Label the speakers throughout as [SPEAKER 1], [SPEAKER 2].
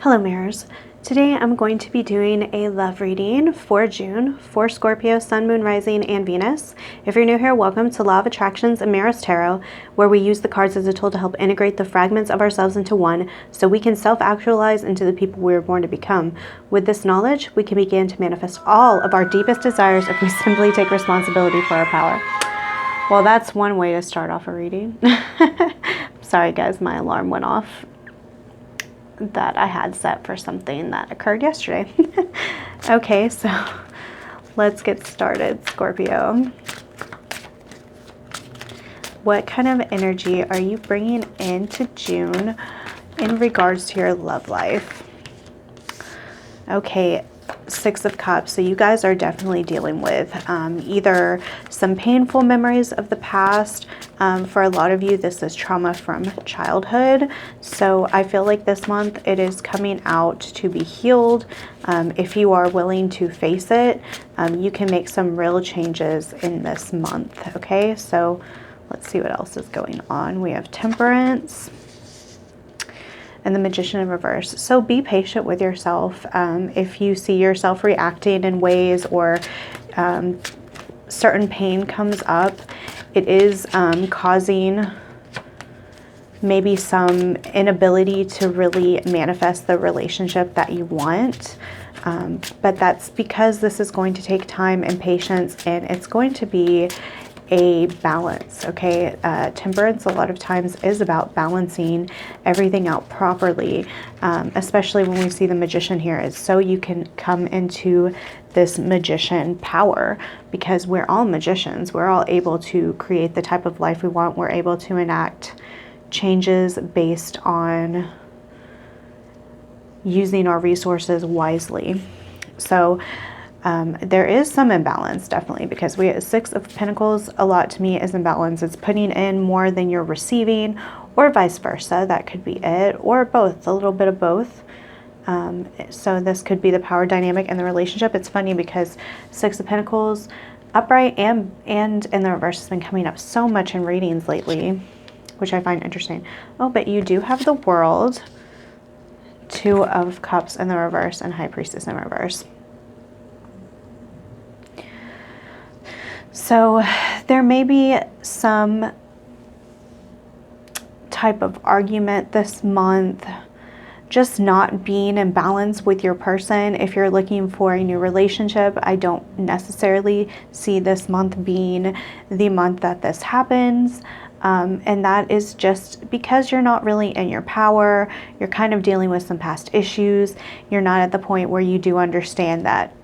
[SPEAKER 1] Hello mirrors. Today I'm going to be doing a love reading for June for Scorpio, Sun, Moon, Rising, and Venus. If you're new here, welcome to Law of Attractions and Mirrors Tarot, where we use the cards as a tool to help integrate the fragments of ourselves into one so we can self-actualize into the people we were born to become. With this knowledge, we can begin to manifest all of our deepest desires if we simply take responsibility for our power. Well, that's one way to start off a reading. Sorry guys, my alarm went off that I had set for something that occurred yesterday. Okay, so let's get started, Scorpio. What kind of energy are you bringing into June in regards to your love life? Okay, Six of Cups. So you guys are definitely dealing with either some painful memories of the past. For a lot of you, this is trauma from childhood. So I feel like this month it is coming out to be healed. If you are willing to face it, you can make some real changes in this month. Okay, so let's see what else is going on. We have Temperance and the Magician in reverse. So be patient with yourself. If you see yourself reacting in ways or certain pain comes up, it is causing maybe some inability to really manifest the relationship that you want. But that's because this is going to take time and patience, and it's going to be a balance. Okay, Temperance a lot of times is about balancing everything out properly, especially when we see the Magician here, is so you can come into this magician power, because we're all magicians. We're all able to create the type of life we want. We're able to enact changes based on using our resources wisely. So there is some imbalance, definitely, because we have Six of Pentacles. A lot to me is imbalance. It's putting in more than you're receiving, or vice versa. That could be it, or both, a little bit of both. So this could be the power dynamic in the relationship. It's funny because Six of Pentacles upright and in the reverse has been coming up so much in readings lately, which I find interesting. Oh, but you do have the World, Two of Cups in the reverse, and High Priestess in reverse. So there may be some type of argument this month, just not being in balance with your person. If you're looking for a new relationship, I don't necessarily see this month being the month that this happens. And that is just because you're not really in your power. You're kind of dealing with some past issues. You're not at the point where you do understand that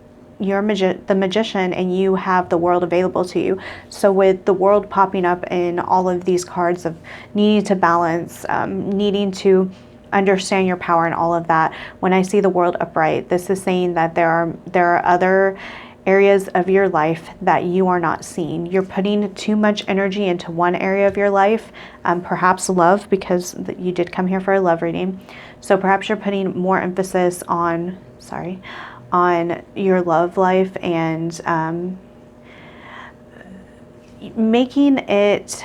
[SPEAKER 1] you're the magician and you have the world available to you. So with the World popping up in all of these cards of needing to balance, needing to understand your power and all of that, when I see the World upright, this is saying that there are other areas of your life that you are not seeing. You're putting too much energy into one area of your life, perhaps love, because you did come here for a love reading. So perhaps you're putting more emphasis on your love life and making it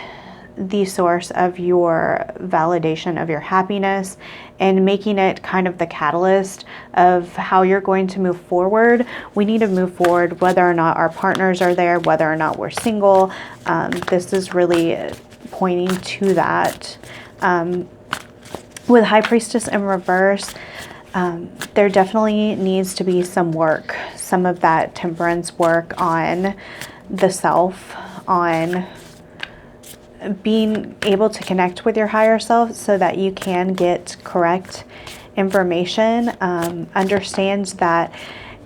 [SPEAKER 1] the source of your validation of your happiness, and making it kind of the catalyst of how you're going to move forward. We need to move forward whether or not our partners are there, whether or not we're single. This is really pointing to that. With High Priestess in reverse, there definitely needs to be some work, some of that Temperance work on the self, on being able to connect with your higher self so that you can get correct information. Understand that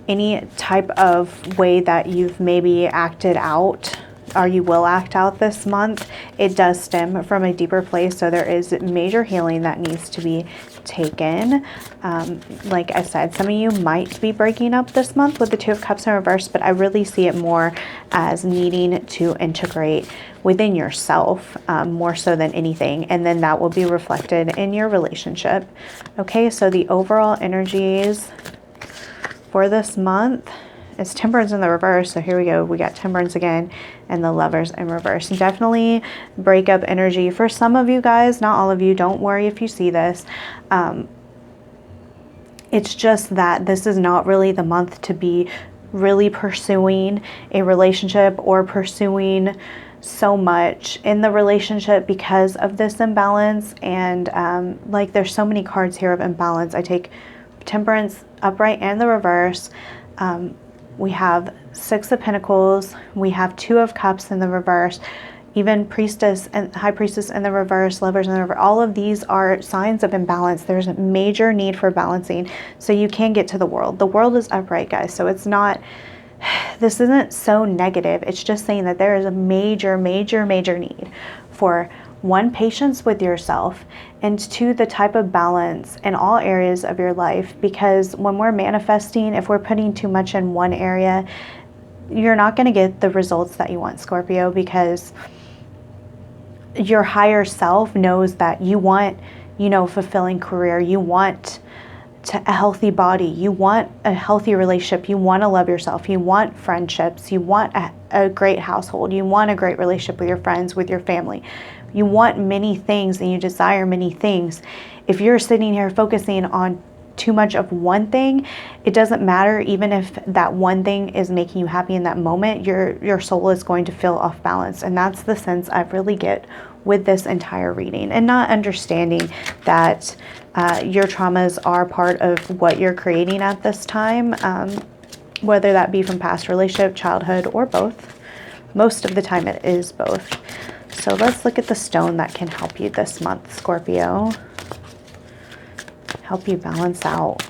[SPEAKER 1] any type of way that you've maybe acted out, or you will act out this month, it does stem from a deeper place. So there is major healing that needs to be taken. Like I said, some of you might be breaking up this month with the Two of Cups in reverse, but I really see it more as needing to integrate within yourself, more so than anything, and then that will be reflected in your relationship. Okay, so the overall energies for this month is Temperance in the reverse. So here we go. We got Temperance again and the Lovers in reverse. Definitely breakup energy for some of you guys, not all of you. Don't worry if you see this. It's just that this is not really the month to be really pursuing a relationship or pursuing so much in the relationship because of this imbalance. And like there's so many cards here of imbalance. I take Temperance upright and the reverse. We have Six of Pentacles. We have Two of Cups in the reverse. Even Priestess and High Priestess in the reverse, Lovers in the reverse. All of these are signs of imbalance. There's a major need for balancing so you can get to the world. The world is upright, guys. So it's not, this isn't so negative. It's just saying that there is a major, major, major need for one, patience with yourself, and two, the type of balance in all areas of your life. Because when we're manifesting, if we're putting too much in one area, you're not going to get the results that you want, Scorpio, because your higher self knows that you want, you know, fulfilling career, you want a healthy body, you want a healthy relationship, you want to love yourself, you want friendships, you want a great household, you want a great relationship with your friends, with your family. You want many things and you desire many things. If you're sitting here focusing on too much of one thing, it doesn't matter. Even if that one thing is making you happy in that moment, your soul is going to feel off balance. And that's the sense I really get with this entire reading, and not understanding that your traumas are part of what you're creating at this time, whether that be from past relationship, childhood, or both. Most of the time it is both. So let's look at the stone that can help you this month, Scorpio. Help you balance out.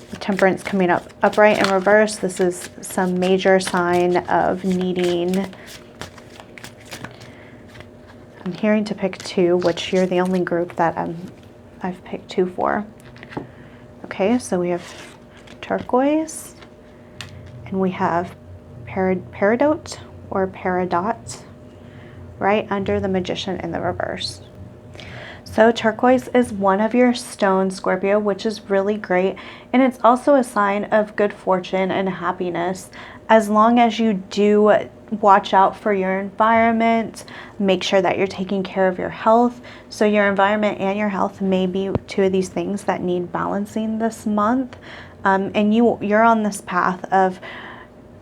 [SPEAKER 1] With Temperance coming up upright and reverse, this is some major sign of needing. I'm hearing to pick two, which you're the only group that I've picked two for. Okay, so we have turquoise, and we have peridot or peridot right under the Magician in the reverse. So turquoise is one of your stones, Scorpio, which is really great. And it's also a sign of good fortune and happiness. As long as you do watch out for your environment, make sure that you're taking care of your health. So your environment and your health may be two of these things that need balancing this month. And you're on this path of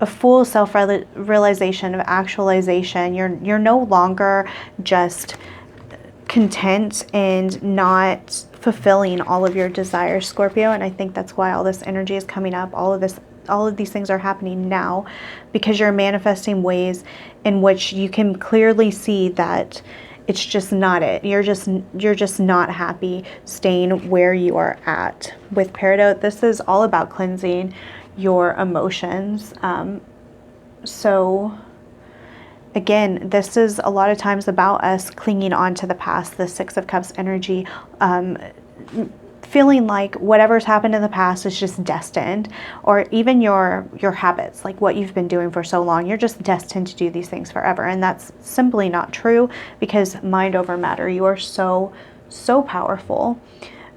[SPEAKER 1] a full self-realization, of actualization. You're no longer just content and not fulfilling all of your desires, Scorpio. And I think that's why all this energy is coming up. All of these things are happening now because you're manifesting ways in which you can clearly see that it's just not it. You're just not happy staying where you are at. With Peridot, this is all about cleansing your emotions. So again, this is a lot of times about us clinging on to the past, the Six of Cups energy, feeling like whatever's happened in the past is just destined, or even your habits, like what you've been doing for so long, you're just destined to do these things forever. And that's simply not true, because mind over matter, you are so powerful.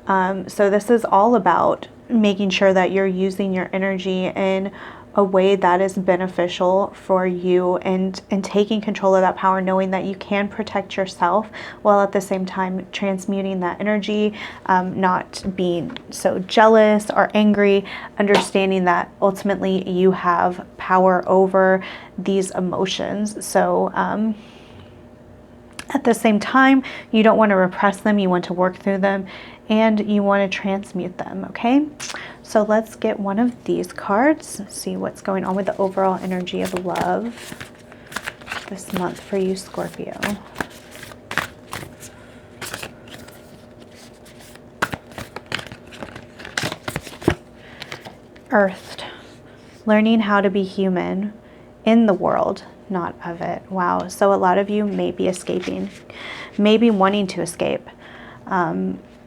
[SPEAKER 1] So this is all about making sure that you're using your energy in a way that is beneficial for you, and taking control of that power, knowing that you can protect yourself while at the same time transmuting that energy, not being so jealous or angry, understanding that ultimately you have power over these emotions. So at the same time, you don't want to repress them, you want to work through them, and you want to transmute them, okay? So let's get one of these cards, see what's going on with the overall energy of love this month for you, Scorpio. Earthed, learning how to be human in the world, not of it. Wow. So a lot of you may be escaping, maybe wanting to escape,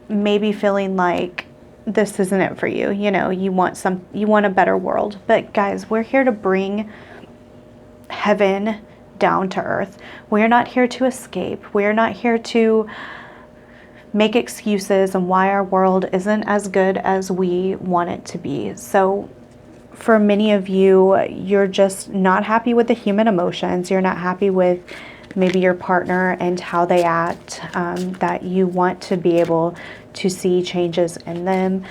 [SPEAKER 1] maybe feeling like this isn't it for you. You know, you want a better world. But guys, we're here to bring heaven down to earth. We're not here to escape. We're not here to make excuses on why our world isn't as good as we want it to be. So for many of you, you're just not happy with the human emotions. You're not happy with maybe your partner and how they act, that you want to be able to see changes in them.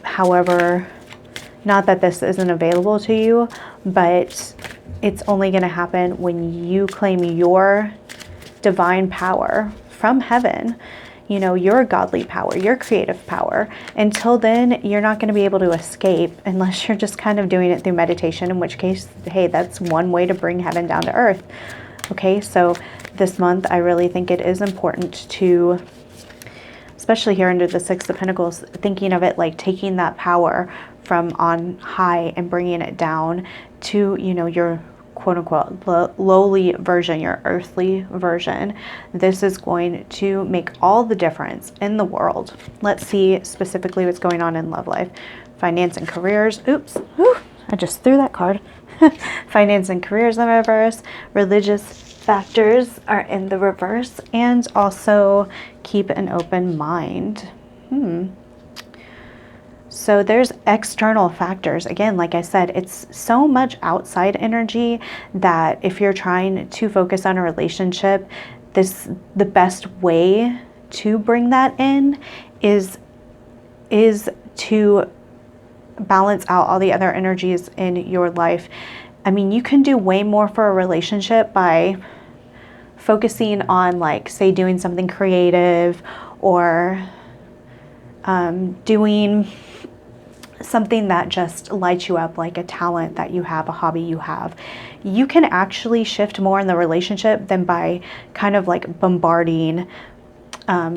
[SPEAKER 1] However, not that this isn't available to you, but it's only going to happen when you claim your divine power from heaven, you know, your godly power, your creative power. Until then, you're not going to be able to escape unless you're just kind of doing it through meditation, in which case, hey, that's one way to bring heaven down to earth. Okay, so this month, I really think it is important to, especially here under the Six of Pentacles, thinking of it like taking that power from on high and bringing it down to, you know, your quote unquote lowly version, your earthly version. This is going to make all the difference in the world. Let's see specifically what's going on in love life, finance and careers. Oops, whew, I just threw that card. Finance and careers in reverse, religious factors are in the reverse, and also keep an open mind. So there's external factors. Again, like I said, it's so much outside energy that if you're trying to focus on a relationship, the best way to bring that in is to balance out all the other energies in your life. I mean, you can do way more for a relationship by focusing on, like, say, doing something creative, or doing something that just lights you up, like a talent that you have, a hobby you have. You can actually shift more in the relationship than by kind of like bombarding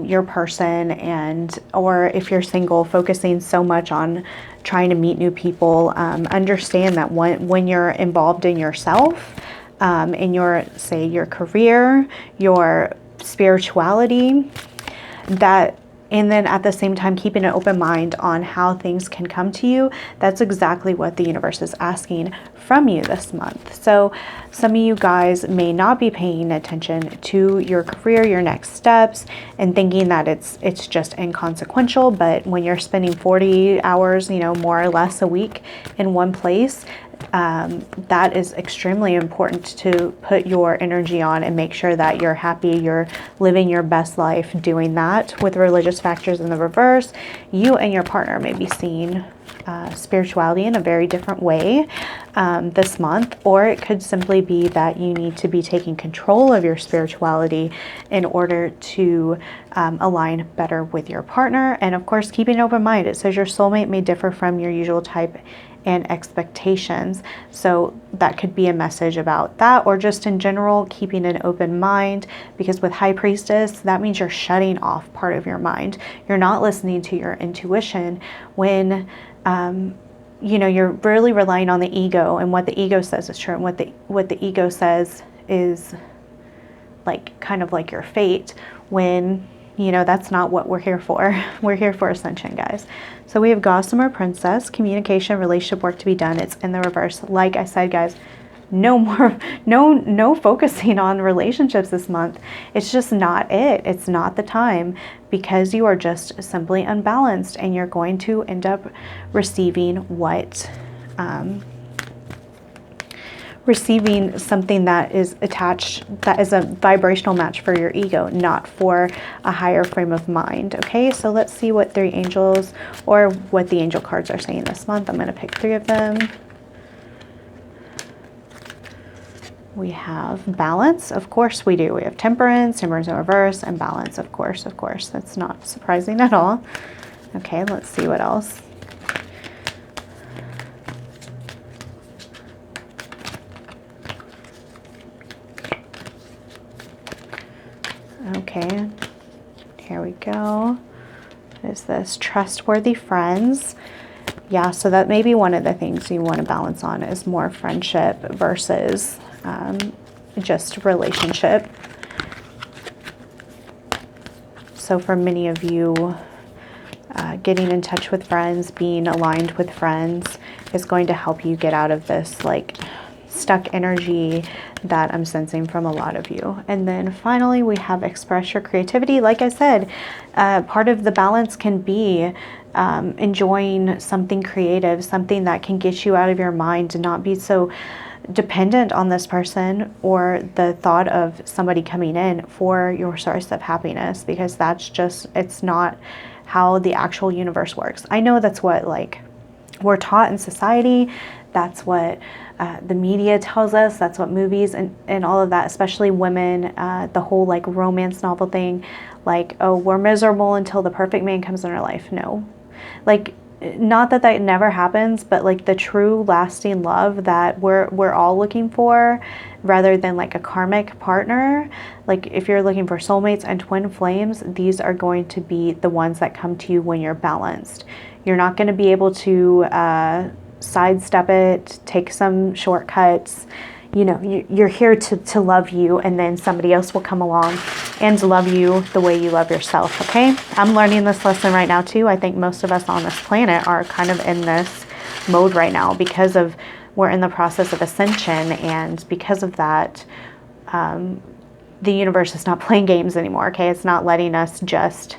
[SPEAKER 1] your person, and or if you're single, focusing so much on trying to meet new people. Understand that when you're involved in yourself, in your, say, your career, your spirituality, that, and then at the same time keeping an open mind on how things can come to you, that's exactly what the universe is asking from you this month. So some of you guys may not be paying attention to your career, your next steps, and thinking that it's just inconsequential. But when you're spending 40 hours, you know, more or less a week in one place, that is extremely important to put your energy on and make sure that you're happy, you're living your best life doing that. With religious factors in the reverse, you and your partner may be seeing spirituality in a very different way this month, or it could simply be that you need to be taking control of your spirituality in order to align better with your partner. And of course, keeping an open mind. It says your soulmate may differ from your usual type and expectations. So that could be a message about that, or just in general, keeping an open mind, because with High Priestess, that means you're shutting off part of your mind. You're not listening to your intuition when, you know, you're really relying on the ego, and what the ego says is true, and what the ego says is like kind of like your fate, when, you know, that's not what we're here for. We're here for ascension, guys. So we have Gossamer Princess, communication, relationship work to be done. It's in the reverse. Like I said, guys, no focusing on relationships this month. It's just not it. It's not the time, because you are just simply unbalanced, and you're going to end up receiving receiving something that is attached, that is a vibrational match for your ego, not for a higher frame of mind. Okay, so let's see what three angels, or what the angel cards are saying this month. I'm going to pick three of them. We have balance, of course we do. We have temperance in reverse, and balance, of course. That's not surprising at all. Okay, let's see what else. Okay, here we go. What is this? Trustworthy friends. Yeah, so that may be one of the things you want to balance on, is more friendship versus just relationship. So for many of you, getting in touch with friends, being aligned with friends is going to help you get out of this like stuck energy that I'm sensing from a lot of you. And then finally, we have express your creativity. Like I said, part of the balance can be enjoying something creative, something that can get you out of your mind, and not be so dependent on this person or the thought of somebody coming in for your source of happiness, because that's just, it's not how the actual universe works. I know that's what like we're taught in society. That's what the media tells us. That's what movies and all of that, especially women, the whole like romance novel thing, like, oh, we're miserable until the perfect man comes in our life. No, like, not that that never happens, but like the true lasting love that we're all looking for, rather than like a karmic partner. Like if you're looking for soulmates and twin flames, these are going to be the ones that come to you when you're balanced. You're not going to be able to sidestep it, take some shortcuts. You know, you're here to love you, and then somebody else will come along and love you the way you love yourself, okay? I'm learning this lesson right now too. I think most of us on this planet are kind of in this mode right now because of, we're in the process of ascension, and because of that, the universe is not playing games anymore, okay? It's not letting us just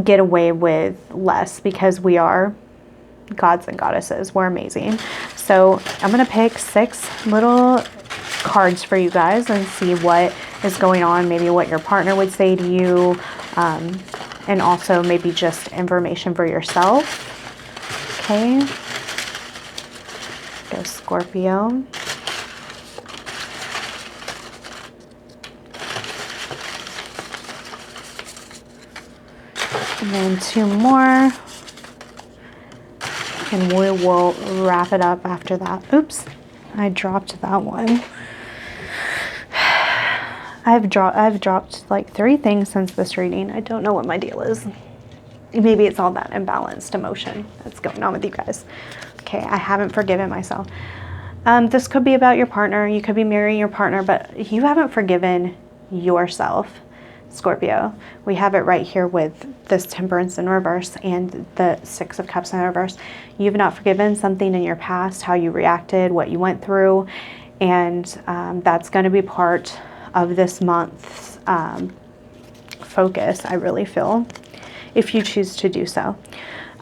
[SPEAKER 1] get away with less, because we are gods and goddesses. We're amazing. So I'm going to pick 6 little cards for you guys and see what is going on, maybe what your partner would say to you, and also maybe just information for yourself. Okay. Go Scorpio. And then 2 more. And we will wrap it up after that. Oops, I dropped that one. I've dropped like 3 things since this reading. I don't know what my deal is. Maybe it's all that imbalanced emotion that's going on with you guys. Okay, I haven't forgiven myself. This could be about your partner. You could be marrying your partner, but you haven't forgiven yourself, Scorpio. We have it right here with this Temperance in reverse and the 6 of Cups in reverse. You've not forgiven something in your past, how you reacted, what you went through, and that's going to be part of this month's focus, I really feel, if you choose to do so.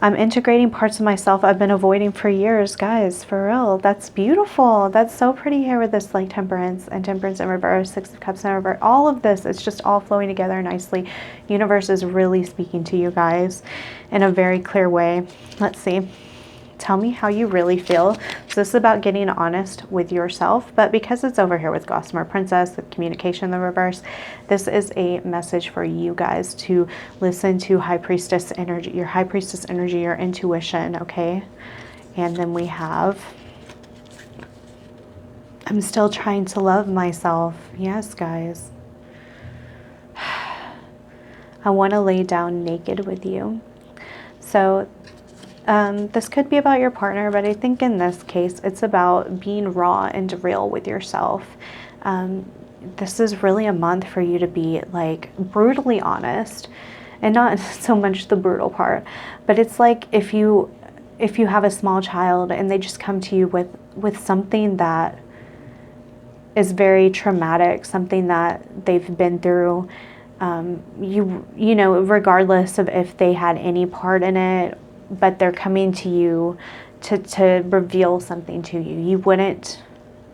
[SPEAKER 1] I'm integrating parts of myself I've been avoiding for years, guys, for real. That's beautiful. That's so pretty here with this like Temperance and Temperance in reverse, 6 of Cups in reverse. All of this, it's just all flowing together nicely. Universe is really speaking to you guys in a very clear way. Let's see. Tell me how you really feel. So this is about getting honest with yourself, but because it's over here with Gossamer Princess, the communication in the reverse, this is a message for you guys to listen to High Priestess energy, your High Priestess energy, your intuition, okay? And then we have, I'm still trying to love myself. Yes, guys. I want to lay down naked with you. So this could be about your partner, but I think in this case, it's about being raw and real with yourself. This is really a month for you to be like brutally honest, and not so much the brutal part, but it's like if you have a small child and they just come to you with something that is very traumatic, something that they've been through, you know, regardless of if they had any part in it, but they're coming to you to reveal something to you. You wouldn't,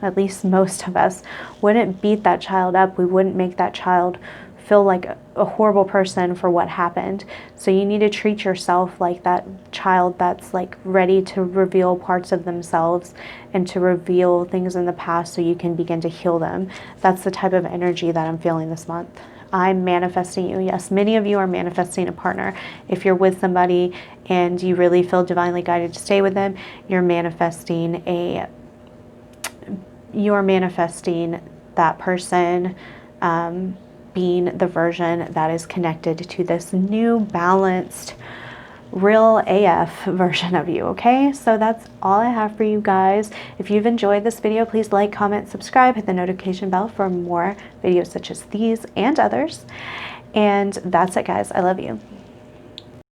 [SPEAKER 1] at least most of us, wouldn't beat that child up. We wouldn't make that child feel like a horrible person for what happened. So you need to treat yourself like that child that's like ready to reveal parts of themselves and to reveal things in the past so you can begin to heal them. That's the type of energy that I'm feeling this month. I'm manifesting you. Yes, many of you are manifesting a partner. If you're with somebody and you really feel divinely guided to stay with them, you're manifesting that person being the version that is connected to this new balanced real AF version of you. Okay, so that's all I have for you guys. If you've enjoyed this video, please like, comment, subscribe, hit the notification bell for more videos such as these and others. And that's it, guys. I love you.